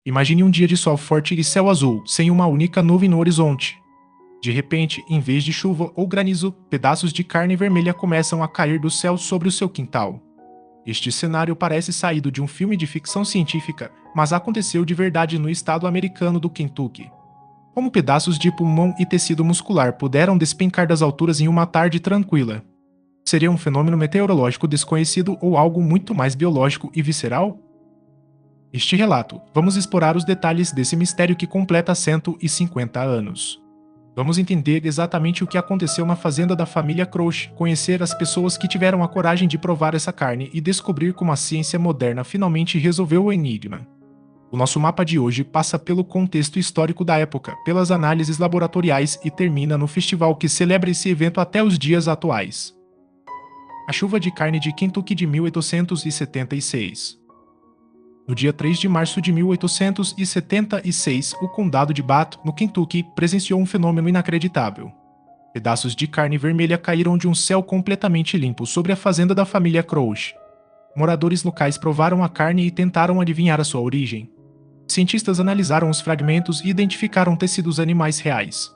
Imagine um dia de sol forte e céu azul, sem uma única nuvem no horizonte. De repente, em vez de chuva ou granizo, pedaços de carne vermelha começam a cair do céu sobre o seu quintal. Este cenário parece saído de um filme de ficção científica, mas aconteceu de verdade no estado americano do Kentucky. Como pedaços de pulmão e tecido muscular puderam despencar das alturas em uma tarde tranquila? Seria um fenômeno meteorológico desconhecido ou algo muito mais biológico e visceral? Neste relato, vamos explorar os detalhes desse mistério que completa 150 anos. Vamos entender exatamente o que aconteceu na fazenda da família Crouch, conhecer as pessoas que tiveram a coragem de provar essa carne e descobrir como a ciência moderna finalmente resolveu o enigma. O nosso mapa de hoje passa pelo contexto histórico da época, pelas análises laboratoriais e termina no festival que celebra esse evento até os dias atuais. A chuva de carne de Kentucky de 1876. No dia 3 de março de 1876, o condado de Bath, no Kentucky, presenciou um fenômeno inacreditável. Pedaços de carne vermelha caíram de um céu completamente limpo sobre a fazenda da família Crouch. Moradores locais provaram a carne e tentaram adivinhar a sua origem. Cientistas analisaram os fragmentos e identificaram tecidos animais reais.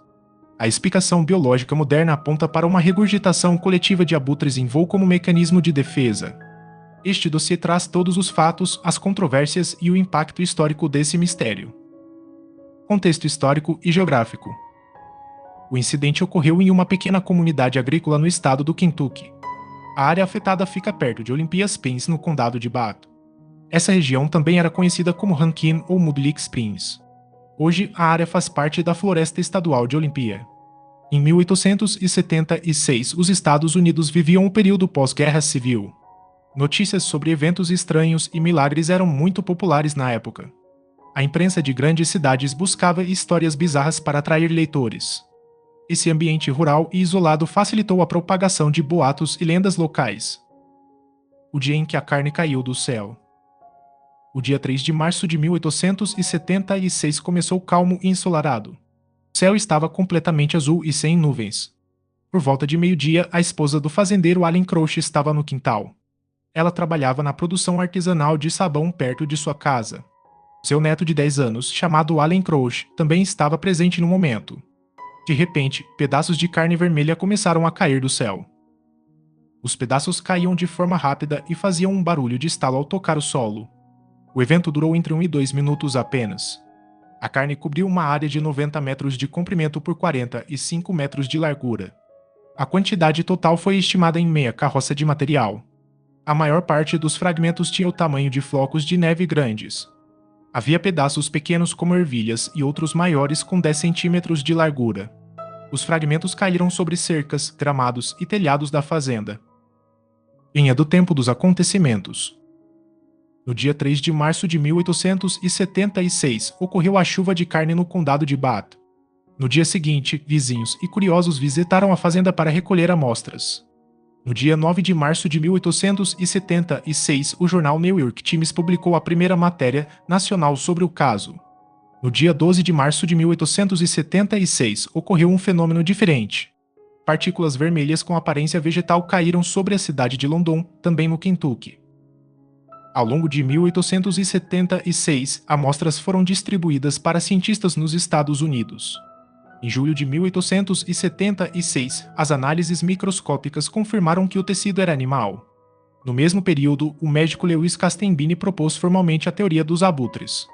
A explicação biológica moderna aponta para uma regurgitação coletiva de abutres em voo como mecanismo de defesa. Este dossiê traz todos os fatos, as controvérsias e o impacto histórico desse mistério. Contexto histórico e geográfico. O incidente ocorreu em uma pequena comunidade agrícola no estado do Kentucky. A área afetada fica perto de Olympia Springs, no condado de Bath. Essa região também era conhecida como Rankin ou Mudlick Springs. Hoje, a área faz parte da Floresta Estadual de Olympia. Em 1876, os Estados Unidos viviam um período pós-guerra civil. Notícias sobre eventos estranhos e milagres eram muito populares na época. A imprensa de grandes cidades buscava histórias bizarras para atrair leitores. Esse ambiente rural e isolado facilitou a propagação de boatos e lendas locais. O dia em que a carne caiu do céu. O dia 3 de março de 1876 começou calmo e ensolarado. O céu estava completamente azul e sem nuvens. Por volta de meio-dia, a esposa do fazendeiro Allen Crouch estava no quintal. Ela trabalhava na produção artesanal de sabão perto de sua casa. Seu neto de 10 anos, chamado Allen Crouch, também estava presente no momento. De repente, pedaços de carne vermelha começaram a cair do céu. Os pedaços caíam de forma rápida e faziam um barulho de estalo ao tocar o solo. O evento durou entre 1 e 2 minutos apenas. A carne cobriu uma área de 90 metros de comprimento por 45 metros de largura. A quantidade total foi estimada em meia carroça de material. A maior parte dos fragmentos tinha o tamanho de flocos de neve grandes. Havia pedaços pequenos como ervilhas e outros maiores com 10 centímetros de largura. Os fragmentos caíram sobre cercas, gramados e telhados da fazenda. Linha do tempo dos acontecimentos. No dia 3 de março de 1876, ocorreu a chuva de carne no condado de Bath. No dia seguinte, vizinhos e curiosos visitaram a fazenda para recolher amostras. No dia 9 de março de 1876, o jornal New York Times publicou a primeira matéria nacional sobre o caso. No dia 12 de março de 1876, ocorreu um fenômeno diferente. Partículas vermelhas com aparência vegetal caíram sobre a cidade de London, também no Kentucky. Ao longo de 1876, amostras foram distribuídas para cientistas nos Estados Unidos. Em julho de 1876, as análises microscópicas confirmaram que o tecido era animal. No mesmo período, o médico Lewis Castembini propôs formalmente a teoria dos abutres.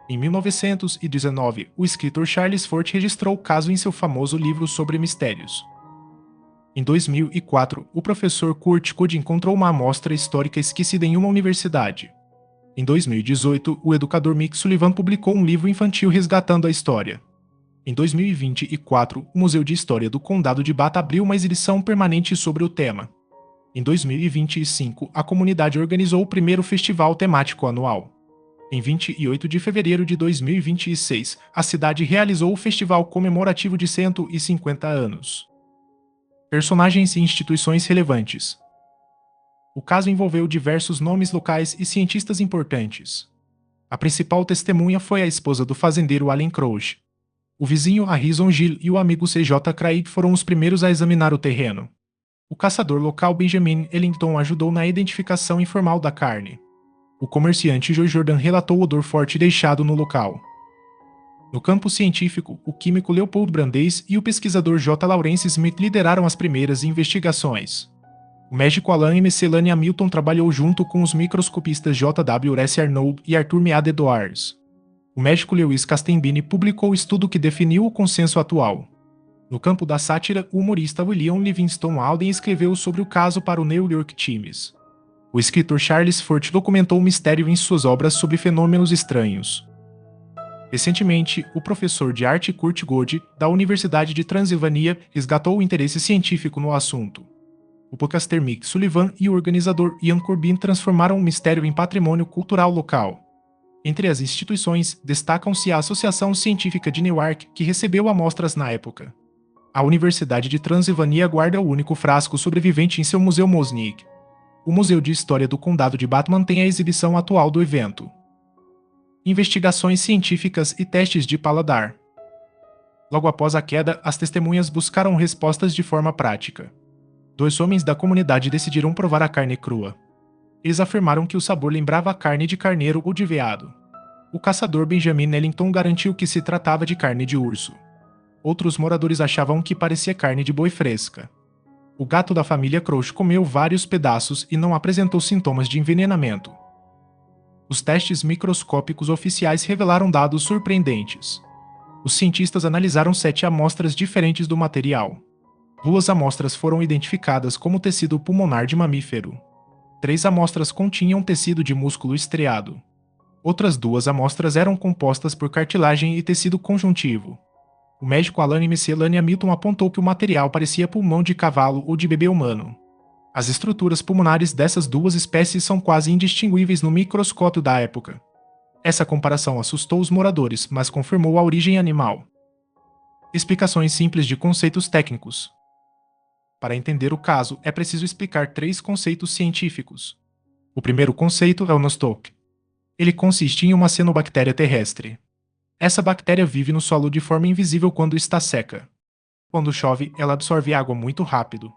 Em 1919, o escritor Charles Fort registrou o caso em seu famoso livro sobre mistérios. Em 2004, o professor Kurt Codd encontrou uma amostra histórica esquecida em uma universidade. Em 2018, o educador Mick Sullivan publicou um livro infantil resgatando a história. Em 2024, o Museu de História do Condado de Bath abriu uma exibição permanente sobre o tema. Em 2025, a comunidade organizou o primeiro festival temático anual. Em 28 de fevereiro de 2026, a cidade realizou o festival comemorativo de 150 anos. Personagens e instituições relevantes. O caso envolveu diversos nomes locais e cientistas importantes. A principal testemunha foi a esposa do fazendeiro Allen Crouch. O vizinho Harrison Gill e o amigo C.J. Craig foram os primeiros a examinar o terreno. O caçador local Benjamin Ellington ajudou na identificação informal da carne. O comerciante Joe Jordan relatou o odor forte deixado no local. No campo científico, o químico Leopold Brandeis e o pesquisador J. Lawrence Smith lideraram as primeiras investigações. O médico Alan M. Selany Hamilton trabalhou junto com os microscopistas J. W. S. Arnold e Arthur Meade Edwards. O médico Lewis Castembini publicou o estudo que definiu o consenso atual. No campo da sátira, o humorista William Livingston Alden escreveu sobre o caso para o New York Times. O escritor Charles Fort documentou o mistério em suas obras sobre fenômenos estranhos. Recentemente, o professor de arte Kurt Gödde, da Universidade de Transilvânia, resgatou o interesse científico no assunto. O podcaster Mick Sullivan e o organizador Ian Corbin transformaram o mistério em patrimônio cultural local. Entre as instituições, destacam-se a Associação Científica de Newark, que recebeu amostras na época. A Universidade de Transilvânia guarda o único frasco sobrevivente em seu Museu Mosnick. O Museu de História do Condado de Batman tem a exibição atual do evento. Investigações científicas e testes de paladar. Logo após a queda, as testemunhas buscaram respostas de forma prática. 2 homens da comunidade decidiram provar a carne crua. Eles afirmaram que o sabor lembrava a carne de carneiro ou de veado. O caçador Benjamin Ellington garantiu que se tratava de carne de urso. Outros moradores achavam que parecia carne de boi fresca. O gato da família Crouch comeu vários pedaços e não apresentou sintomas de envenenamento. Os testes microscópicos oficiais revelaram dados surpreendentes. Os cientistas analisaram 7 amostras diferentes do material. 2 amostras foram identificadas como tecido pulmonar de mamífero. 3 amostras continham tecido de músculo estriado. Outras 2 amostras eram compostas por cartilagem e tecido conjuntivo. O médico Alan M. Selany Hamilton apontou que o material parecia pulmão de cavalo ou de bebê humano. As estruturas pulmonares dessas 2 espécies são quase indistinguíveis no microscópio da época. Essa comparação assustou os moradores, mas confirmou a origem animal. Explicações simples de conceitos técnicos. Para entender o caso, é preciso explicar 3 conceitos científicos. O primeiro conceito é o nostoc. Ele consiste em uma cianobactéria terrestre. Essa bactéria vive no solo de forma invisível quando está seca. Quando chove, ela absorve água muito rápido.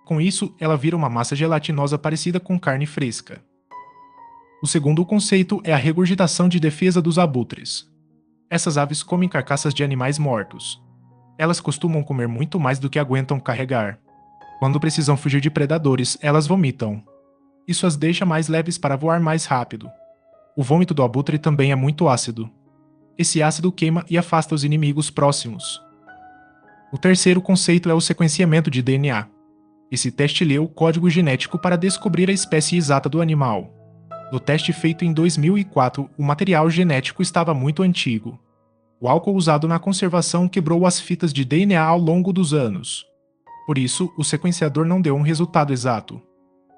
Com isso, ela vira uma massa gelatinosa parecida com carne fresca. O segundo conceito é a regurgitação de defesa dos abutres. Essas aves comem carcaças de animais mortos. Elas costumam comer muito mais do que aguentam carregar. Quando precisam fugir de predadores, elas vomitam. Isso as deixa mais leves para voar mais rápido. O vômito do abutre também é muito ácido. Esse ácido queima e afasta os inimigos próximos. O terceiro conceito é o sequenciamento de DNA. Esse teste lê o código genético para descobrir a espécie exata do animal. No teste feito em 2004, o material genético estava muito antigo. O álcool usado na conservação quebrou as fitas de DNA ao longo dos anos. Por isso, o sequenciador não deu um resultado exato.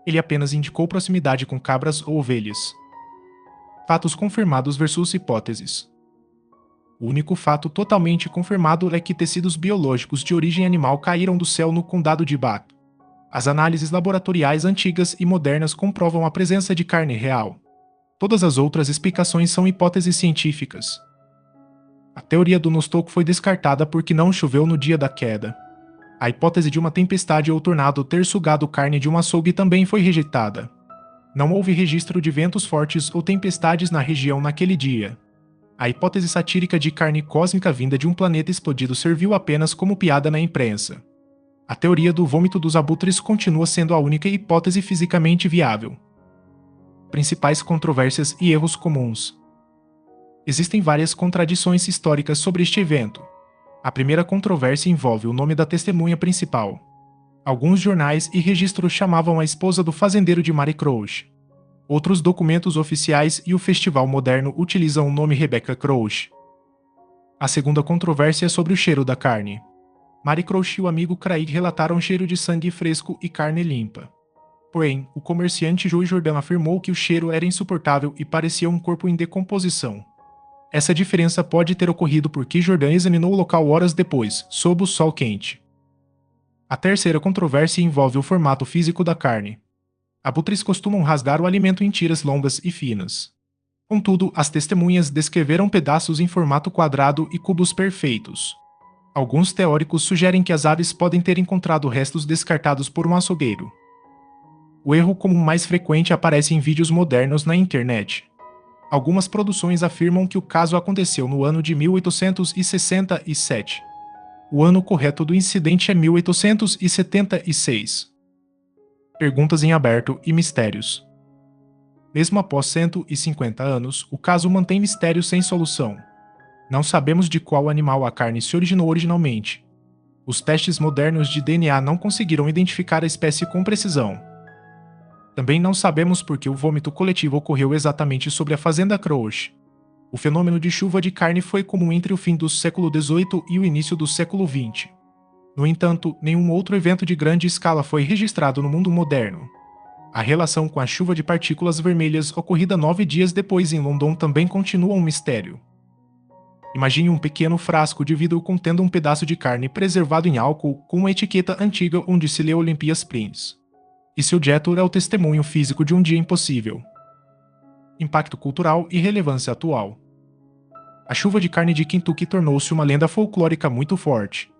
Ele apenas indicou proximidade com cabras ou ovelhas. Fatos confirmados versus hipóteses. O único fato totalmente confirmado é que tecidos biológicos de origem animal caíram do céu no condado de Bath. As análises laboratoriais antigas e modernas comprovam a presença de carne real. Todas as outras explicações são hipóteses científicas. A teoria do nostoco foi descartada porque não choveu no dia da queda. A hipótese de uma tempestade ou tornado ter sugado carne de um açougue também foi rejeitada. Não houve registro de ventos fortes ou tempestades na região naquele dia. A hipótese satírica de carne cósmica vinda de um planeta explodido serviu apenas como piada na imprensa. A teoria do vômito dos abutres continua sendo a única hipótese fisicamente viável. Principais controvérsias e erros comuns. Existem várias contradições históricas sobre este evento. A primeira controvérsia envolve o nome da testemunha principal. Alguns jornais e registros chamavam a esposa do fazendeiro de Mary Crouch. Outros documentos oficiais e o Festival Moderno utilizam o nome Rebecca Crouch. A segunda controvérsia é sobre o cheiro da carne. Mary Crouch e o amigo Craig relataram um cheiro de sangue fresco e carne limpa. Porém, o comerciante Joe Jordan afirmou que o cheiro era insuportável e parecia um corpo em decomposição. Essa diferença pode ter ocorrido porque Jordan examinou o local horas depois, sob o sol quente. A terceira controvérsia envolve o formato físico da carne. Abutres costumam rasgar o alimento em tiras longas e finas. Contudo, as testemunhas descreveram pedaços em formato quadrado e cubos perfeitos. Alguns teóricos sugerem que as aves podem ter encontrado restos descartados por um açougueiro. O erro comum mais frequente aparece em vídeos modernos na internet. Algumas produções afirmam que o caso aconteceu no ano de 1867. O ano correto do incidente é 1876. Perguntas em aberto e mistérios. Mesmo após 150 anos, o caso mantém mistérios sem solução. Não sabemos de qual animal a carne se originou originalmente. Os testes modernos de DNA não conseguiram identificar a espécie com precisão. Também não sabemos por que o vômito coletivo ocorreu exatamente sobre a fazenda Crouch. O fenômeno de chuva de carne foi comum entre o fim do século XVIII e o início do século XX. No entanto, nenhum outro evento de grande escala foi registrado no mundo moderno. A relação com a chuva de partículas vermelhas ocorrida 9 dias depois em London também continua um mistério. Imagine um pequeno frasco de vidro contendo um pedaço de carne preservado em álcool com uma etiqueta antiga onde se lê Olympias Prince. Esse objeto é o testemunho físico de um dia impossível. Impacto cultural e relevância atual. A chuva de carne de Kentucky tornou-se uma lenda folclórica muito forte.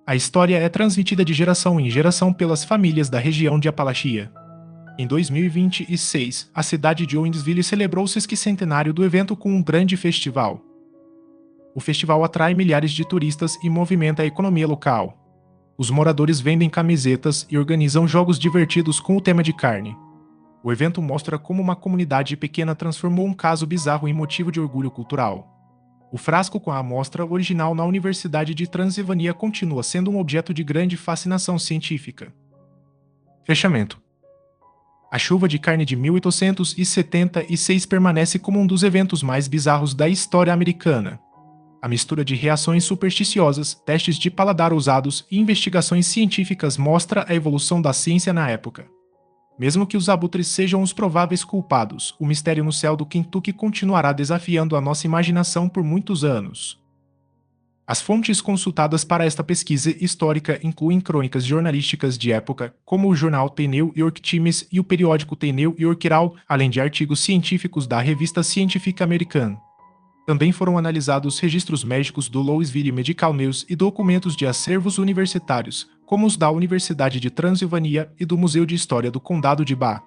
A história é transmitida de geração em geração pelas famílias da região de Appalachia. Em 2026, a cidade de Owensville celebrou o 60º do evento com um grande festival. O festival atrai milhares de turistas e movimenta a economia local. Os moradores vendem camisetas e organizam jogos divertidos com o tema de carne. O evento mostra como uma comunidade pequena transformou um caso bizarro em motivo de orgulho cultural. O frasco com a amostra original na Universidade de Transilvânia continua sendo um objeto de grande fascinação científica. Fechamento. A chuva de carne de 1876 permanece como um dos eventos mais bizarros da história americana. A mistura de reações supersticiosas, testes de paladar ousados e investigações científicas mostra a evolução da ciência na época. Mesmo que os abutres sejam os prováveis culpados, o mistério no céu do Kentucky continuará desafiando a nossa imaginação por muitos anos. As fontes consultadas para esta pesquisa histórica incluem crônicas jornalísticas de época, como o jornal The New York Times e o periódico The New York Herald, além de artigos científicos da revista Scientific American. Também foram analisados registros médicos do Louisville Medical News e documentos de acervos universitários, como os da Universidade de Transilvânia e do Museu de História do Condado de Ba.